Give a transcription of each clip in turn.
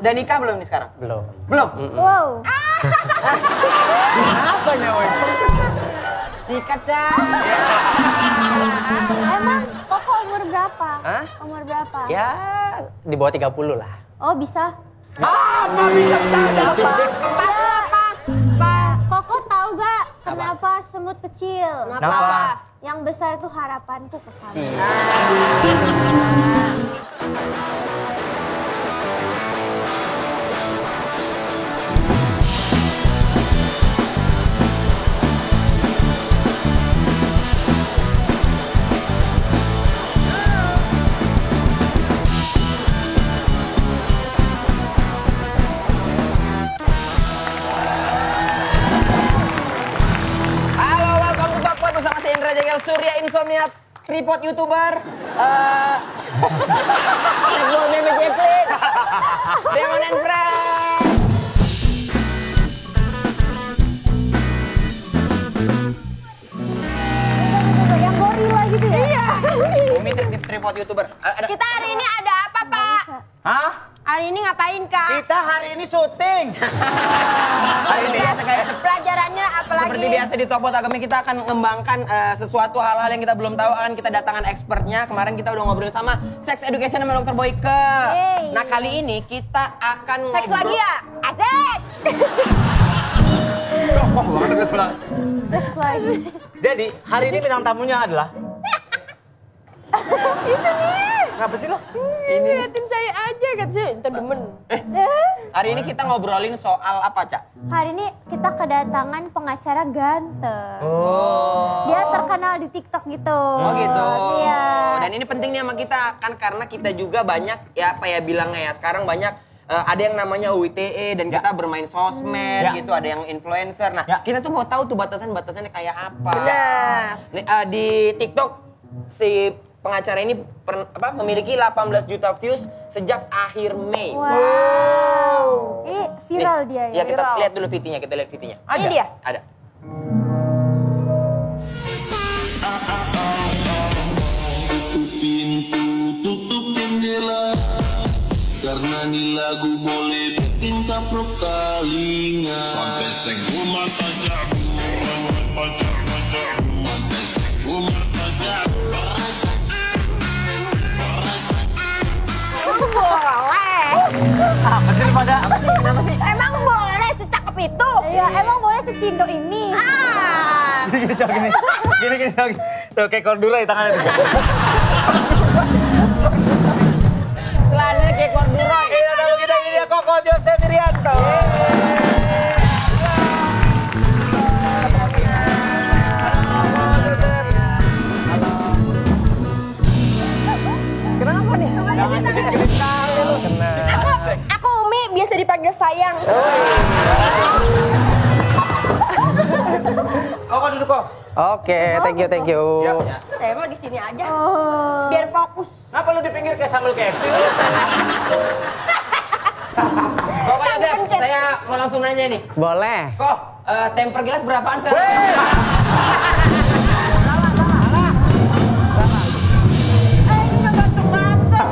Udah nikah belum nih sekarang? Belum. Belum? Wow. Kenapa nyawa? Sikat, Cak. Emang Koko umur berapa? Hah? Umur berapa? Ya, di bawah 30 lah. Oh bisa. Apa bisa siapa? Pas. Koko tahu gak kenapa semut kecil? Kenapa? Yang besar tuh harapanku ke kamu. Halo, welcome to Talkpod bersama saya Indra Jegel Surya Insomnia tripod YouTuber. Netball Meme Jeplit. Demon and Friends. Yang gorila gitu ya? Iya. Umi tripod YouTuber. Ada Kita hari ini ada apa, Pak? Hah? Hari ini ngapain, Kak? Kita hari ini syuting. hari ini biasa kayak Pelajarannya apa lagi? seperti biasa di Talkpod Agami kita akan mengembangkan sesuatu hal-hal yang kita belum tahu, akan kita datangkan expertnya. Kemarin kita udah ngobrol sama Sex Education sama Dr. Boyke. Yeay. Nah, kali ini kita akan Seks lagi ya? Asik! Seks lagi. Jadi, hari ini bintang tamunya adalah... Itu nih! Kenapa sih lo? Ini Liatin saya aja, katanya. Kita demen. hari ini kita ngobrolin soal apa, Cak? Hari ini kita kedatangan pengacara ganteng. Oh. Dia terkenal di TikTok gitu. Oh gitu. Iya. Dan ini penting nih sama kita kan karena kita juga banyak ya apa ya bilangnya ya sekarang banyak ada yang namanya UITE dan kita bermain sosmed Ya. gitu, ada yang influencer. Nah, Ya. kita tuh mau tahu tuh batasan-batasannya kayak apa. Nah, Nih, di TikTok si pengacara ini memiliki 18 juta views sejak akhir Mei. Wow. Ini viral Nih, dia Ya ya. kita Viral. lihat dulu VT-nya, kita lihat VT-nya. ini dia. Ada. Pintu tutup jendela karena nih lagu boleh bikin kaprok telinga sampai segumar tajam sampai segumar tajam Emang boleh? Apa sih pada? Kenapa sih? Emang boleh secakep itu? Iya, emang boleh secindo ini. Ah! Gini, Cok, gini. Gini, Cok. Tuh, kayak kordura di tangannya. Celananya kayak korduroy. Ini tamu kita, ini dia Koko Joseph Irianto. Kenapa nih? Aku Umi, biasa dipanggil sayang. Koko duduk, Kok. Oke, thank you. Ya. Saya mau di sini aja. Oh. Biar fokus. Ngapa lu di pinggir kayak sambal KFC? Pokoknya saya mau langsung nanya nih. Boleh. Kok temper gelas berapaan sekarang? Ini udah ganteng-ganteng.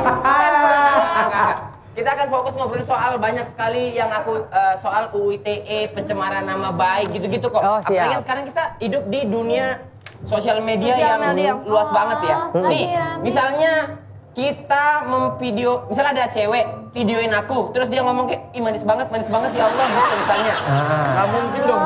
Kita akan fokus ngobrolin soal banyak sekali yang aku soal UITE, pencemaran nama baik gitu-gitu kok. Oh, siap. Apalagi kan sekarang kita hidup di dunia sosial media Sosial yang media. luas banget ya. lagi Nih, rame. misalnya kita memvideo, misalnya ada cewek videoin aku, terus dia ngomong kayak, ih manis banget ya Allah gitu misalnya. Nggak mungkin dong.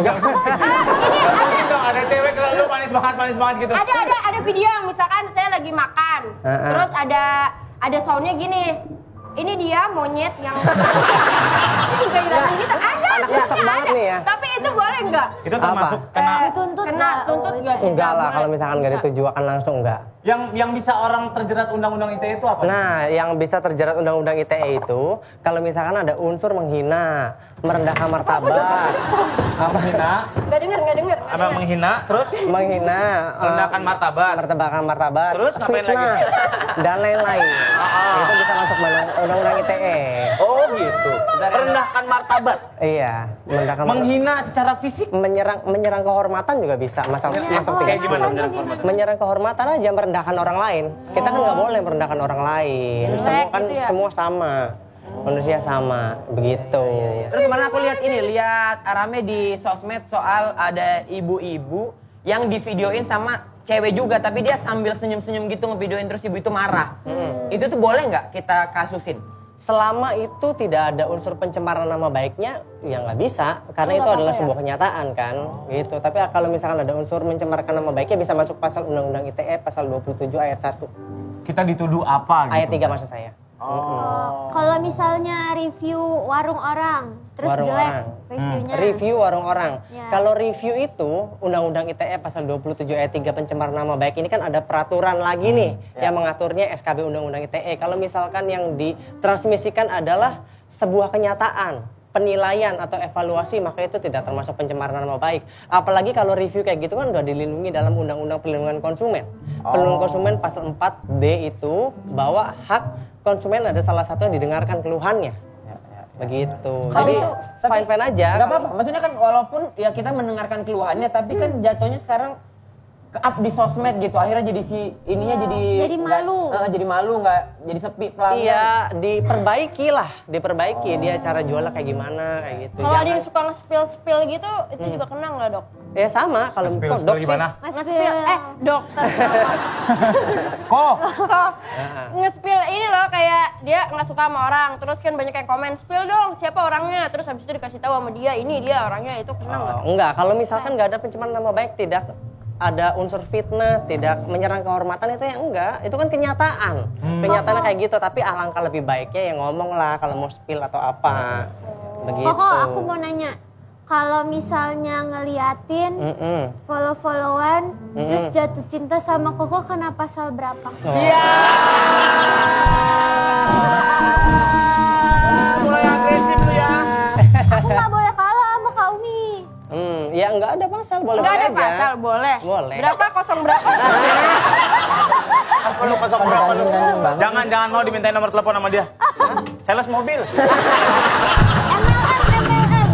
Nggak mungkin dong ada cewek kalau lu manis banget gitu. Ada video yang misalkan saya lagi makan. Terus ada soundnya gini. Ini dia monyet yang juga hilang gitu. Ada. Anak TikTok banget nih ya. Tapi itu boleh nggak? Itu termasuk Apa? kena Dituntut Kena nggak? tuntut Oh, nggak? Enggak lah, boleh. kalau misalkan nggak ditujukan langsung enggak. yang bisa orang terjerat undang-undang ITE itu apa? Nah, yang bisa terjerat undang-undang ITE itu kalau misalkan ada unsur menghina, merendahkan martabat, menghina, Nggak denger. apa menghina, terus menghina, merendahkan martabat. martabat, Terus ngapain fitnah, lagi? dan lain-lain. Itu bisa masuk undang-undang ITE. Oh gitu. Merendahkan martabat. Iya, merendahkan martabat. Menghina secara fisik. menyerang kehormatan juga bisa masuk Kayak gimana? menyerang kehormatan aja, merendahkan orang lain. Kita kan nggak boleh merendahkan orang lain. Semua kan gitu ya? semua sama. Manusia sama, begitu. Terus kemarin aku lihat rame di sosmed soal ada ibu-ibu yang divideoin sama cewek juga, tapi dia sambil senyum-senyum gitu ngevideoin terus ibu itu marah. Itu tuh boleh nggak kita kasusin? Selama itu tidak ada unsur pencemaran nama baiknya, ya nggak bisa, karena itu adalah sebuah kenyataan kan, gitu. Tapi kalau misalkan ada unsur mencemarkan nama baiknya bisa masuk pasal Undang-Undang ITE pasal 27 ayat 1. Kita dituduh apa gitu? Ayat 3 maksud saya. Kalau misalnya review warung orang, terus Warung jelek orang. reviewnya. Review warung orang. Ya. Kalau review itu Undang-Undang ITE pasal 27 ayat 3 pencemaran nama baik ini kan ada peraturan lagi nih yang mengaturnya SKB Undang-Undang ITE. Kalau misalkan yang ditransmisikan adalah sebuah kenyataan, penilaian atau evaluasi, maka itu tidak termasuk pencemaran nama baik. Apalagi kalau review kayak gitu kan udah dilindungi dalam Undang-Undang Perlindungan Konsumen. Perlindungan konsumen pasal 4D itu bahwa hak konsumen ada salah satu yang didengarkan keluhannya. Begitu. Jadi fine-fine aja. Gak apa-apa, maksudnya kan walaupun ya kita mendengarkan keluhannya, tapi kan jatuhnya sekarang ke-up di sosmed gitu, akhirnya jadi ininya jadi malu. Jadi malu, nggak jadi sepi pelanggan. Iya, diperbaiki dia cara jualnya kayak gimana kayak gitu. Kalau ada yang suka nge-spill gitu, itu juga kena nggak dok? Ya sama kalau Spill dok sih. gimana? Nge-spill, dokter. Kok? Nge-spill ini loh kayak dia nggak suka sama orang, terus kan banyak yang komen spill dong siapa orangnya, terus habis itu dikasih tahu sama dia ini dia orangnya, itu kena nggak? Enggak, kalau misalkan nggak ada pencemaran nama baik, tidak ada unsur fitnah, tidak menyerang kehormatan, itu ya enggak. Itu kan kenyataan. Kenyataannya kayak gitu, tapi alangkah lebih baiknya yang ngomong lah kalau mau spill atau apa. Begitu. Koko, aku mau nanya. Kalau misalnya ngeliatin follow-followan, terus jatuh cinta sama Koko, kena pasal berapa? Mulai agresif tuh ya. Aku nggak boleh kalah sama Kak Umi. Ya enggak ada pasal, boleh Nggak ada aja. pasal, boleh. Boleh. Berapa kosong berapa? Apa lu kosong berapa lu? Jangan mau dimintain nomor telepon sama dia. Sales mobil. MLM.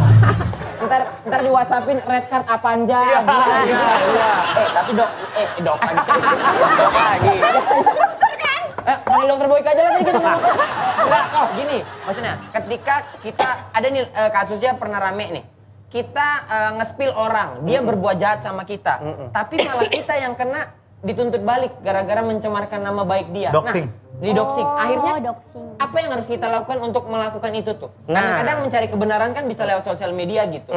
Ntar di WhatsAppin red card Apanja. Iya. Tapi dok lagi. Panggil dokter Boyka aja lah tadi kita ngomong. Enggak, gini, maksudnya ketika kita ada nih kasusnya pernah rame nih. Kita nge-spill orang, dia berbuat jahat sama kita. Tapi malah kita yang kena dituntut balik gara-gara mencemarkan nama baik dia. Doxing. Nah, di doxing. Akhirnya Doxing. apa yang harus kita lakukan untuk melakukan itu tuh? Nah. Karena kadang mencari kebenaran kan bisa lewat sosial media gitu.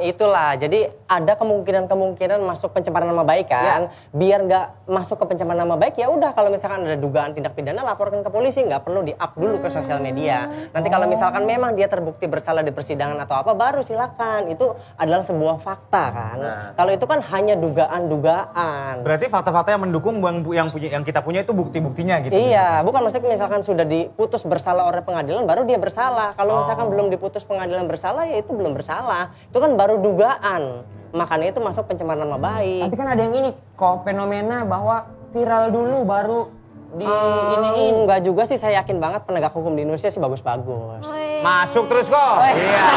Itulah. Jadi ada kemungkinan masuk pencemaran nama baik kan. Biar nggak masuk ke pencemaran nama baik, ya udah kalau misalkan ada dugaan tindak pidana laporkan ke polisi, nggak perlu di-up dulu ke sosial media. Nanti kalau misalkan memang dia terbukti bersalah di persidangan atau apa, baru silakan. Itu adalah sebuah fakta kan. Kalau itu kan hanya dugaan-dugaan. Berarti fakta-fakta yang mendukung yang kita punya itu bukti-buktinya gitu. Iya, bukan maksudnya misalkan sudah diputus bersalah oleh pengadilan baru dia bersalah. Kalau misalkan belum diputus pengadilan bersalah, ya itu belum bersalah. Itu kan baru dugaan. Makanya itu masuk pencemaran nama baik. Tapi kan ada yang ini kok fenomena bahwa viral dulu baru di iniin. Enggak juga sih, saya yakin banget penegak hukum di Indonesia sih bagus-bagus. Masuk terus kok. Iya.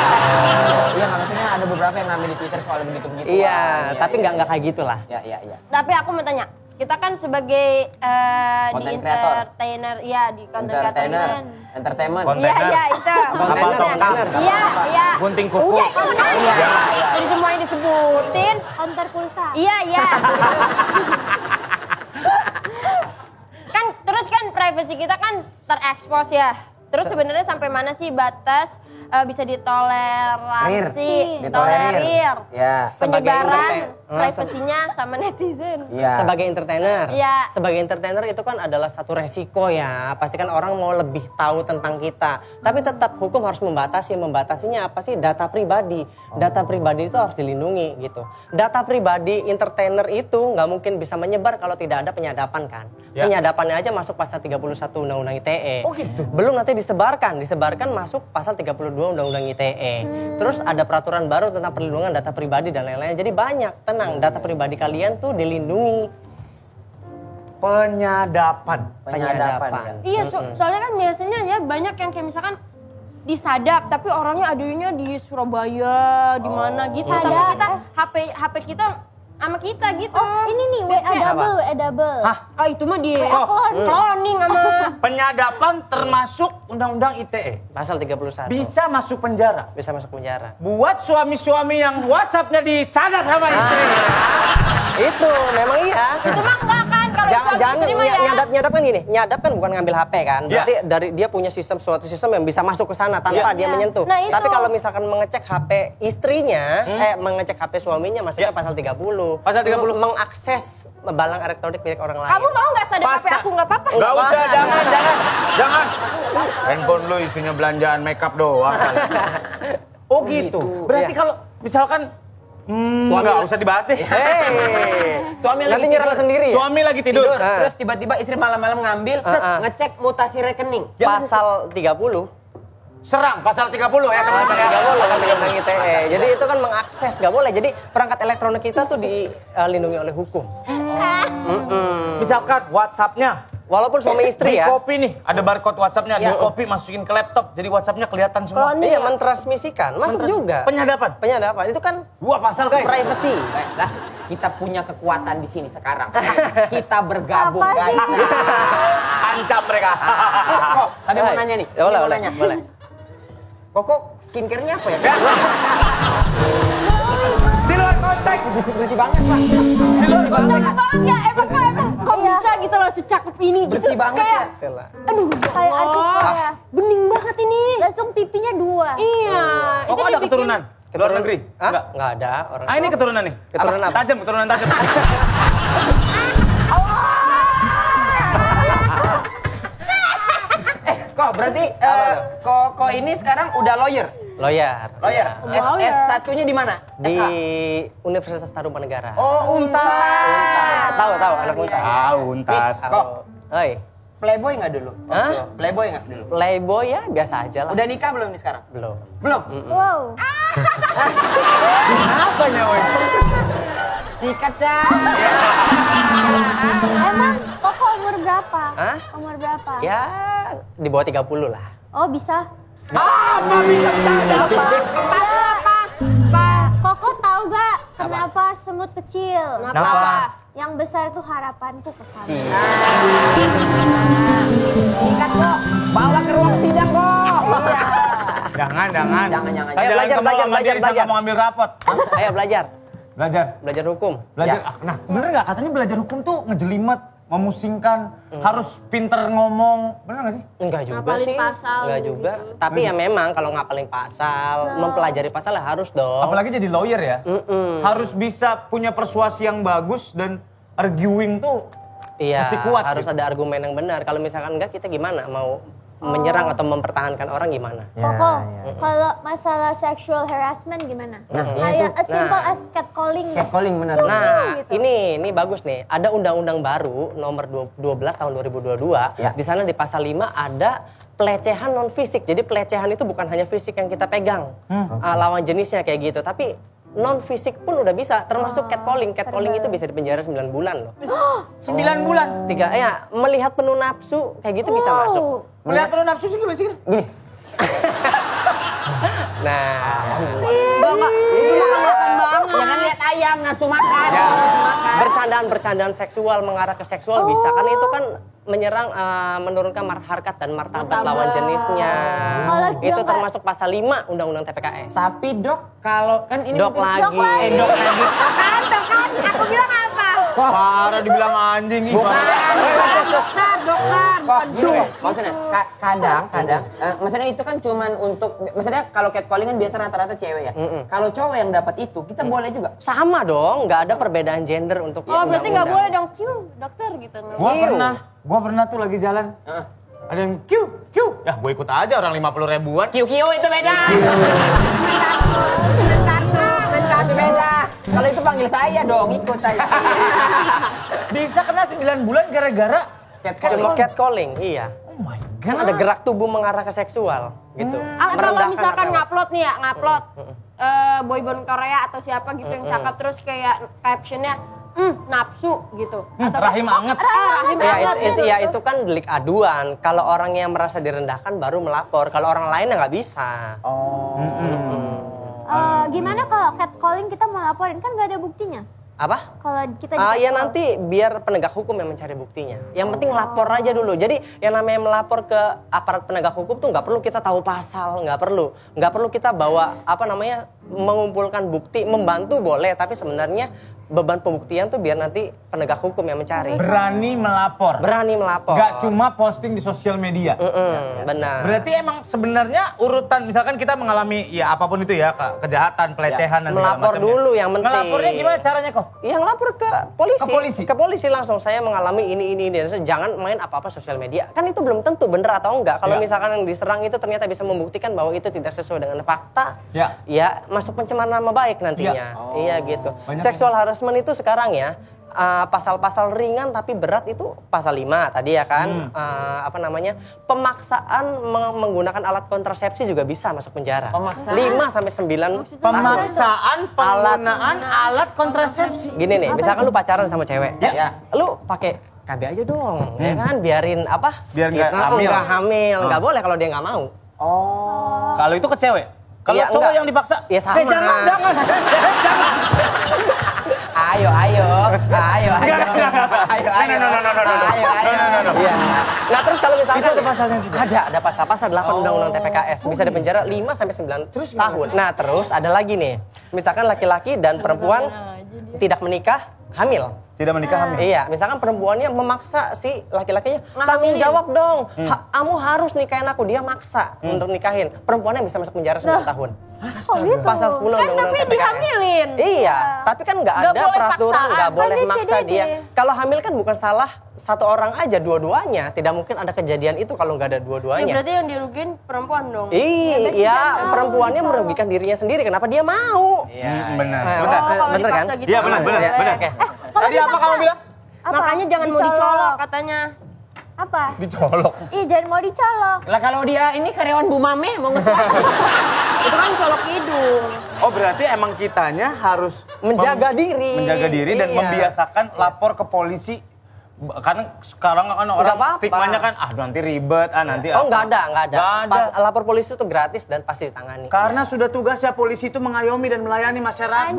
Iya, maksudnya ada beberapa yang rame di Twitter soal begitu-begitu. Iya, tapi nggak kayak gitulah. Iya. Tapi aku mau tanya, kita kan sebagai di Content creator. entertainer, ya di content creator. Entertainment. Iya, itu. Kontainer, kontainer. Iya. Gunting kuku. Udah, itu benar. Iya. Jadi semua yang disebutin. Konter pulsa. Iya. Kan terus kan privasi kita kan terekspos ya. Terus sebenarnya sampai mana sih batas bisa ditoleransi, Ditolerir. Ya. Sebagai penyebaran entertain- privasinya sama netizen. Iya. Sebagai entertainer. Iya. Sebagai entertainer itu kan adalah satu resiko ya. Pasti kan orang mau lebih tahu tentang kita. Tapi tetap hukum harus membatasi. Membatasinya apa sih? Data pribadi. Data pribadi itu harus dilindungi gitu. Data pribadi entertainer itu nggak mungkin bisa menyebar kalau tidak ada penyadapan kan. Ya. Penyadapannya aja masuk pasal 31 Undang-Undang ITE. Oh gitu? Belum nanti disebarkan masuk pasal 32 Undang-Undang ITE. Terus ada peraturan baru tentang perlindungan data pribadi dan lain-lain. Jadi banyak, tenang, data pribadi kalian tuh dilindungi. Penyadapan. Penyadapan. Iya, soalnya kan biasanya ya banyak yang kayak misalkan disadap tapi orangnya adanya di Surabaya, di mana gitu. Tapi kita HP kita sama kita gitu. Oh, ini nih WA double. Hah? Oh, itu mah di Kok? cloning sama Penyadapan termasuk undang-undang ITE. Pasal 31. Bisa masuk penjara. Bisa masuk penjara. Buat suami-suami yang WhatsApp-nya disadap sama istrinya. Itu memang iya. itu mah enggak kan kalau Jangan suami istri mah ya. nyadap kan gini. Nyadap kan bukan ngambil HP kan. Iya. Berarti dari dia punya suatu sistem yang bisa masuk ke sana tanpa dia menyentuh. Nah, itu. Tapi kalau misalkan mengecek HP istrinya, mengecek HP suaminya masuknya pasal 30. Pasal 30. Mengakses barang elektronik milik orang lain. Kamu mau nggak sadar HP aku nggak apa-apa? Nggak usah, jangan. Handphone lu isinya belanjaan makeup doang. Oh gitu. Berarti Iya. kalau misalkan nggak usah dibahas deh. Suami Nanti lagi nyerah sendiri. Ya? Suami lagi tidur. Terus tiba-tiba istri malam-malam ngambil, ngecek mutasi rekening. Pasal 30. Serang pasal 30 ya. Pasal 30 kan dengan ITE. Jadi itu kan mengakses, nggak boleh. Jadi perangkat elektronik kita tuh dilindungi oleh hukum. Misalkan WhatsApp-nya Walaupun suami istri ya. di copy nih, ada barcode WhatsApp-nya, di copy masukin ke laptop, jadi WhatsApp-nya kelihatan semua. Iya, mentransmisikan. Masuk juga. Penyadapan. Penyadapan itu kan Dua pasal guys. privacy. Guys, lah, kita punya kekuatan di sini sekarang. Kita bergabung, Apa guys. sih? Ancam mereka. Kok, tapi mau nanya nih. Ya boleh, Ini mau boleh. nanya. Boleh. Kok skincare-nya apa ya? Di luar konteks. Bersih banget, Pak. Di luar konteks. Cakep banget ya, emang kok bisa gitu loh secakep ini gitu. Bersih banget Kayak, ya. aduh, Kayak artis Korea. bening banget ini. Langsung pipinya 2. Iya, Oh, kok ada dibikin- keturunan? Luar negeri? Hah? Enggak. Nggak ada orang. Ah, ini keturunan nih. Keturunan apa? Tajam, keturunan tajam. Kok berarti kok ini sekarang udah lawyer? Lawyer. Lawyer. Ya. S1-nya di mana? Di SH? Universitas Tarumanegara. Oh, Untar. Tahu anak Untar. Tahu, Untar. Kok Oi, playboy nggak dulu? Hah? Playboy nggak dulu? playboy ya biasa aja lah. Udah nikah belum nih sekarang? Belum. Belum. Wow. Kenapa nyawa? Sikat, Cak. Emang Koko umur berapa? Hah? Umur berapa? Ya di bawah 30 lah. Oh, bisa. Apa bisa? Pas. Koko tahu gak kenapa semut kecil? Kenapa? Yang besar tuh harapanku ke kamu. Sikat, kok. Bawa ke ruang sidang, kok. Iya. Jangan. Jangan. Ayo, belajar. Mau ambil rapot. Ayo belajar Belajar hukum. Belajar. Ya. Nah, bener nggak katanya belajar hukum tuh ngejelimet, memusingkan, harus pinter ngomong. Bener nggak sih? Enggak juga Ngapalin sih. pasal Enggak gitu. juga. Tapi ya memang kalau ngapalin pasal, mempelajari pasal ya harus dong. Apalagi jadi lawyer ya. Harus bisa punya persuasi yang bagus dan arguing tuh Iya, mesti kuat. harus gitu. ada argumen yang benar. Kalau misalkan enggak, kita gimana mau menyerang atau mempertahankan orang gimana? Koko, kalau masalah sexual harassment gimana? Kayak as simple as catcalling. Catcalling bener. Nah, gitu. ini bagus nih. Ada undang-undang baru nomor 12 tahun 2022. Ya. Di sana di pasal 5 ada pelecehan non fisik. Jadi pelecehan itu bukan hanya fisik yang kita pegang. Lawan jenisnya kayak gitu, tapi non fisik pun udah bisa, termasuk catcalling. Catcalling itu bisa dipenjara 9 bulan loh. 9 bulan. Melihat penuh nafsu kayak gitu bisa masuk. Melihat penuh nafsu sih gimana sih? Gini. Nah, Ya kan lihat ayam nafsu makan. Nafsu makan. bercandaan seksual mengarah ke seksual bisa kan, itu kan menyerang menurunkan harkat dan martabat lawan jenisnya. Kalau Itu dia termasuk pasal 5 Undang-Undang TPKS. Tapi dok, kalau kan ini Dok mungkin- lagi. Dok lagi. Kan, aku bilang apa? Parah dibilang anjing ih. Kok gini, maksudnya kadang, maksudnya itu kan cuman untuk, maksudnya kalau catcalling kan biasa rata-rata cewek ya. Kalau cowok yang dapat itu, kita boleh juga. Sama dong, nggak ada perbedaan gender untuk Oh, berarti nggak undang-undang. boleh dong, dokter gitu. Gua pernah tuh lagi jalan. Ada yang Q. Ya gue ikut aja, orang 50 ribuan. Kio itu beda. Itu beda. Kalau itu panggil saya dong, ikut saya. Bisa kena 9 bulan gara-gara Cuma catcalling, iya. Oh my Kan god. ada gerak tubuh mengarah ke seksual, gitu. Kalau Merendahkan misalkan martabat. ngupload nih ya, boyband Korea atau siapa gitu yang cakep, terus kayak captionnya nafsu gitu. Atau Rahim anget. rahim Ya, anget. itu kan delik aduan. Kalau orang yang merasa direndahkan baru melapor. Kalau orang lain ya nggak bisa. Gimana kalau catcalling kita mau laporin? Kan gak ada buktinya. Apa? Kalau kita Ya nanti biar penegak hukum yang mencari buktinya. Yang penting lapor aja dulu. Jadi yang namanya melapor ke aparat penegak hukum tuh nggak perlu kita tahu pasal, nggak perlu kita bawa mengumpulkan bukti, membantu boleh, tapi sebenarnya beban pembuktian tuh biar nanti penegak hukum yang mencari. Berani melapor. Gak cuma posting di sosial media. Benar. Berarti emang sebenarnya urutan misalkan kita mengalami ya apapun itu ya kejahatan, pelecehan dan segala Melapor macamnya. dulu yang penting. Ngelapornya gimana caranya kok? Yang lapor ke polisi. Ke polisi? Langsung, saya mengalami ini. Jangan main apa-apa sosial media. Kan itu belum tentu bener atau enggak. Kalau misalkan yang diserang itu ternyata bisa membuktikan bahwa itu tidak sesuai dengan fakta. Ya masuk pencemaran nama baik nantinya. Iya gitu. Seksual harassment itu sekarang ya, pasal-pasal ringan tapi berat itu pasal 5 tadi ya kan. Pemaksaan menggunakan alat kontrasepsi juga bisa masuk penjara. Pemaksaan? 5 sampai 9 Pemaksaan penggunaan alat kontrasepsi. Gini nih, misalkan lu pacaran sama cewek, Ya. Lu pakai KB aja dong, ya kan? Biarin Biar nggak hamil. Nggak hamil, nggak boleh kalau dia nggak mau. Kalau itu ke cewek. Kalau Ya, cowok enggak. yang dipaksa. Ya sama. Jangan. Ayo. Iya. Nah terus kalau misalkan Itu ada pasalnya juga? Ada pasal 8 Undang-Undang TPKS bisa dipenjara 5 sampai 9 tahun. Nah terus ada lagi nih, misalkan laki-laki dan perempuan tidak menikah hamil. Tidak menikah hamil. Iya, misalkan perempuannya memaksa si laki-lakinya, tanggung jawab dong, kamu harus nikahin aku, dia maksa untuk nikahin. Perempuannya bisa masuk penjara 9 tahun. Oh gitu. Pasal 10 Undang-Undang Tapi TPKS. dihamilin. Iya, tapi kan nggak Nggak ada boleh peraturan, paksaan. nggak boleh Kan dia maksa CDD. dia. Kalau hamil kan bukan salah satu orang aja, dua-duanya. Tidak mungkin ada kejadian itu kalau nggak ada Ya dua-duanya. berarti yang dirugiin perempuan dong. Iya, perempuannya merugikan dirinya sendiri. Kenapa dia mau? Benar. Benar, kalau bener kan? dipaksa gitu Iya, nggak benar. boleh. Oke. Tadi apa kamu bilang? Makanya jangan mau dicolok katanya. Apa? Dicolok. Ih, jangan mau dicolok. Lah kalau dia ini karyawan Bu Mame mau ngesuap. Itu kan colok hidung. Oh berarti emang kitanya harus Menjaga diri. menjaga diri dan Iya. membiasakan lapor ke polisi. Karena sekarang kan orang apa-apa. stigmanya kan nanti ribet, nanti Oh, apa. nggak ada. Nggak ada. Pas lapor polisi itu gratis dan pasti ditangani. Karena sudah tugasnya polisi itu mengayomi dan melayani masyarakat.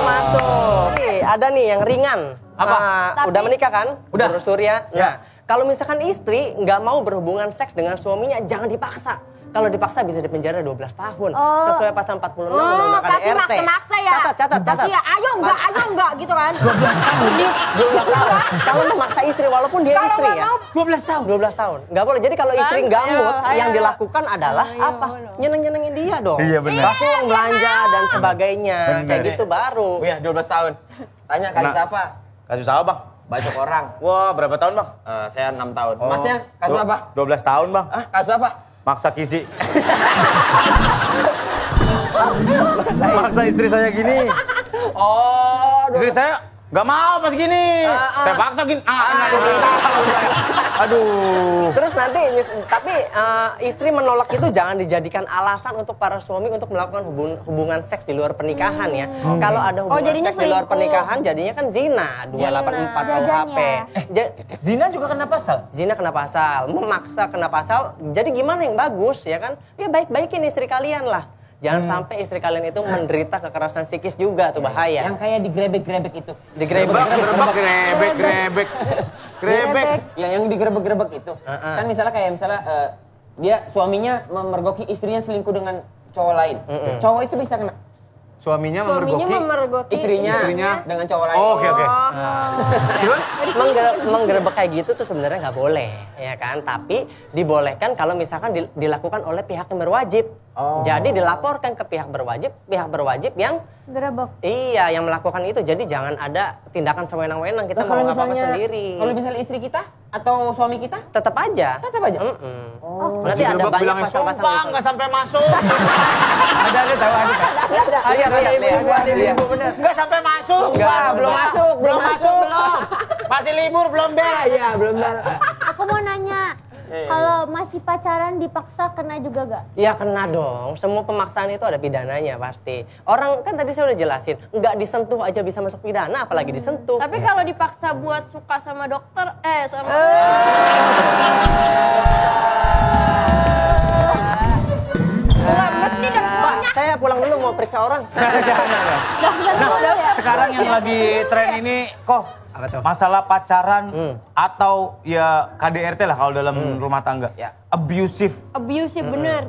Masuk. Nih, ada nih yang ringan. Apa? Udah menikah kan? Udah. Urus Surya. Ya. Nah, kalau misalkan istri nggak mau berhubungan seks dengan suaminya, jangan dipaksa. Kalau dipaksa bisa dipenjara 12 tahun. Sesuai pasal 46 Undang-Undang pasti KDRT. maksa-maksa ya. Catat. Pasti ya, ayo enggak gitu kan. 12 tahun. Kalau memaksa istri walaupun dia Kalau istri nggak ya. mau, 12 tahun. 12 tahun. Nggak boleh. Jadi kalau istri nggak Ayo, mood, ayo. yang dilakukan adalah apa? Nyeneng-nyenengin dia dong. Iya, benar. Kasih uang belanja dan sebagainya. Benar. Kayak gitu baru. Oh ya 12 tahun. Tanya kasus Nah. apa? Kasus apa bang? Bacok orang. Wah berapa tahun bang? Saya 6 tahun. Masnya kasus apa? 12 tahun bang. Ah, kasus apa? Maksa kisi. Maksa istri saya gini. Oh, Istri saya nggak mau pas gini. Saya paksa gini. Aduh. Terus nanti, tapi istri menolak itu jangan dijadikan alasan untuk para suami untuk melakukan hubungan seks di luar pernikahan ya. Kalau ada hubungan jadinya seks di luar selingkuh. pernikahan jadinya kan zina, 284 Jajan KUHP. ya. Zina juga kena pasal. Zina kena pasal, memaksa kena pasal. Jadi gimana yang bagus ya kan? Ya baik-baikin istri kalian lah. Jangan sampai istri kalian itu menderita kekerasan psikis juga tuh bahaya. yang kayak digrebek-grebek itu. Digrebek. Grebek. Yang digrebek-grebek itu. Kan misalnya dia suaminya memergoki istrinya selingkuh dengan cowok lain. Cowok itu bisa kena. Suaminya Suaminya memergoki Istrinya dengan cowok lain. Oh, oke. Terus menggerebek kayak gitu tuh sebenarnya nggak boleh, ya kan? Tapi dibolehkan kalau misalkan dilakukan oleh pihak yang berwajib. Jadi dilaporkan ke pihak berwajib yang Gerebek. iya yang melakukan itu. Jadi jangan ada tindakan sewenang-wenang kita Nah, mau apa-apa sendiri. Kalau misalnya istri kita atau suami kita, Tetap aja. tetap aja. Nanti ada banyak pasal-pasal sumpah itu. nggak sampai masuk. Ada tahu. Lihat. Nggak sampai masuk. Belum masuk. Masih libur belum beres. Iya, belum beres. Aku mau nanya, kalau masih pacaran dipaksa kena juga gak? Ya kena dong, semua pemaksaan itu ada pidananya pasti. Orang kan tadi saya udah jelasin, nggak disentuh aja bisa masuk pidana, apalagi disentuh. Tapi kalau dipaksa buat suka sama dokter, sama Nggak, mesti dan Pak, saya pulang dulu mau mau periksa orang. Nah, sekarang yang lagi tren ini kok Apa tuh? masalah pacaran atau ya KDRT lah kalau dalam rumah tangga. Ya. Abusive. Abusive, bener.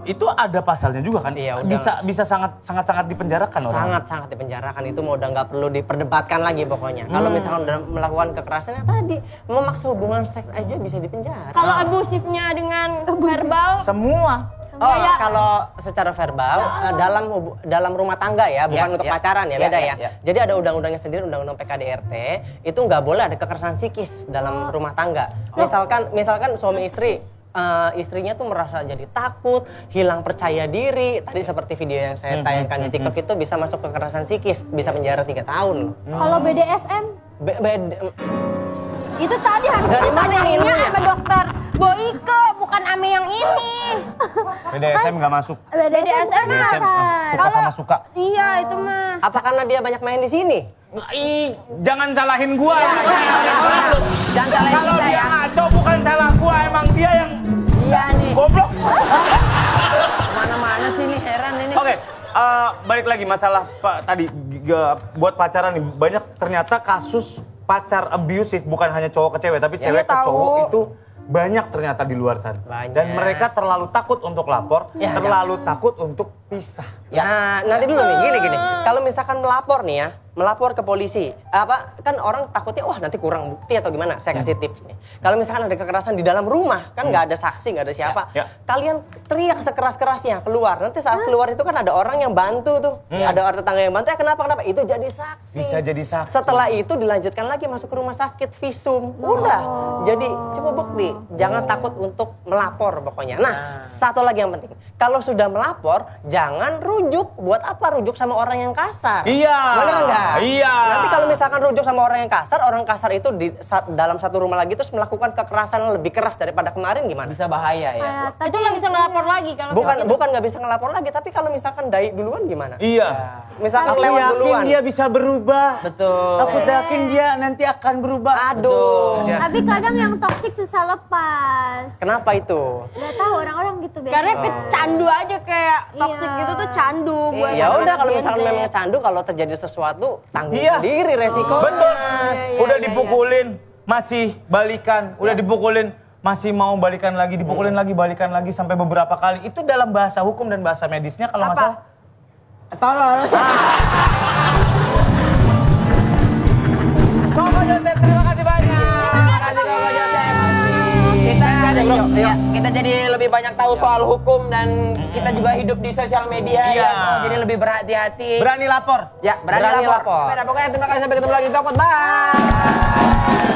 Itu ada pasalnya juga kan? Iya, udah. Bisa sangat dipenjarakan orang. Sangat dipenjarakan, itu mau udah nggak perlu diperdebatkan lagi pokoknya. Kalau misalkan udah melakukan kekerasan yang tadi, memaksa hubungan seks aja bisa dipenjara. Kalau abusifnya dengan verbal, Semua. Oh, kalau secara verbal dalam rumah tangga ya, bukan untuk pacaran ya, beda ya. Jadi ada undang-undangnya sendiri, undang-undang PKDRT, itu nggak boleh ada kekerasan psikis dalam rumah tangga. Misalkan suami istri istrinya tuh merasa jadi takut, hilang percaya diri. Tadi seperti video yang saya tayangkan di TikTok itu bisa masuk kekerasan psikis, bisa penjara 3 tahun. Kalau BDSM? itu tadi harus Dari mana yang ditanyainnya ilmunya? sama dokter Boyke, bukan Ame yang ini. BDSM nggak masuk. BDSM mah Suka sama suka. Iya, itu mah. Apa karena dia banyak main di sini? Jangan salahin gua. Jangan salahin Kalau kita dia ya. ngaco bukan salah gua, emang dia yang Iya nih. goblok. Mana-mana sih nih, heran ini. Oke, balik lagi masalah tadi buat pacaran nih, banyak ternyata kasus pacar abusive, bukan hanya cowok ke cewek tapi cewek ke cowok itu banyak ternyata di luar sana. Banyak. Dan mereka terlalu takut untuk lapor, terlalu takut untuk pisah. Ya, nanti dulu nih, gini. Kalau misalkan melapor nih ya, melapor ke polisi, kan orang takutnya, wah nanti kurang bukti atau gimana? Saya kasih tips nih. Kalau misalkan ada kekerasan di dalam rumah, kan nggak ada saksi, nggak ada siapa. Ya. Kalian teriak sekeras-kerasnya keluar. Nanti saat keluar itu kan ada orang yang bantu tuh, ada orang tetangga yang bantu. Kenapa? Itu jadi saksi. Bisa jadi saksi. Setelah itu dilanjutkan lagi masuk ke rumah sakit, visum, udah. Jadi cukup bukti. Jangan takut untuk melapor pokoknya. Nah, satu lagi yang penting. Kalau sudah melapor, jangan rujuk. Buat apa rujuk sama orang yang kasar? Iya. Bener enggak? Iya. Nanti kalau misalkan rujuk sama orang yang kasar itu dalam satu rumah lagi terus melakukan kekerasan yang lebih keras daripada kemarin gimana? Bisa bahaya ya. Itu nggak bisa ngelapor lagi kalau Bukan nggak bisa ngelapor lagi, tapi kalau misalkan Dai duluan gimana? Iya. Misalkan Aku lewat yakin duluan. dia bisa berubah. Betul. Aku yakin dia nanti akan berubah. Aduh. Tapi kadang yang toksik susah lepas. Kenapa itu? Gak tahu orang-orang gitu biasanya. Karena kecandu aja kayak toxic Iya. gitu tuh candu buat Ya udah kalau anak-anak misalkan Gen Z. memang candu, kalau terjadi sesuatu tanggung Iya. sendiri resiko. Betul. Iya, Udah iya, dipukulin, masih balikan. Udah dipukulin, masih mau balikan lagi, dipukulin lagi, balikan lagi sampai beberapa kali. Itu dalam bahasa hukum dan bahasa medisnya kalau nggak Apa? salah. Tolong. Koko Joseph, terima kasih banyak. Terima kasih Koko Joseph. Kita jadi lebih banyak tahu soal hukum dan kita juga hidup di sosial media Iya. ya. Jadi lebih berhati-hati. Berani lapor. Ya, berani lapor. Pokoknya terima kasih, sampai ketemu lagi di Tokot. Bye.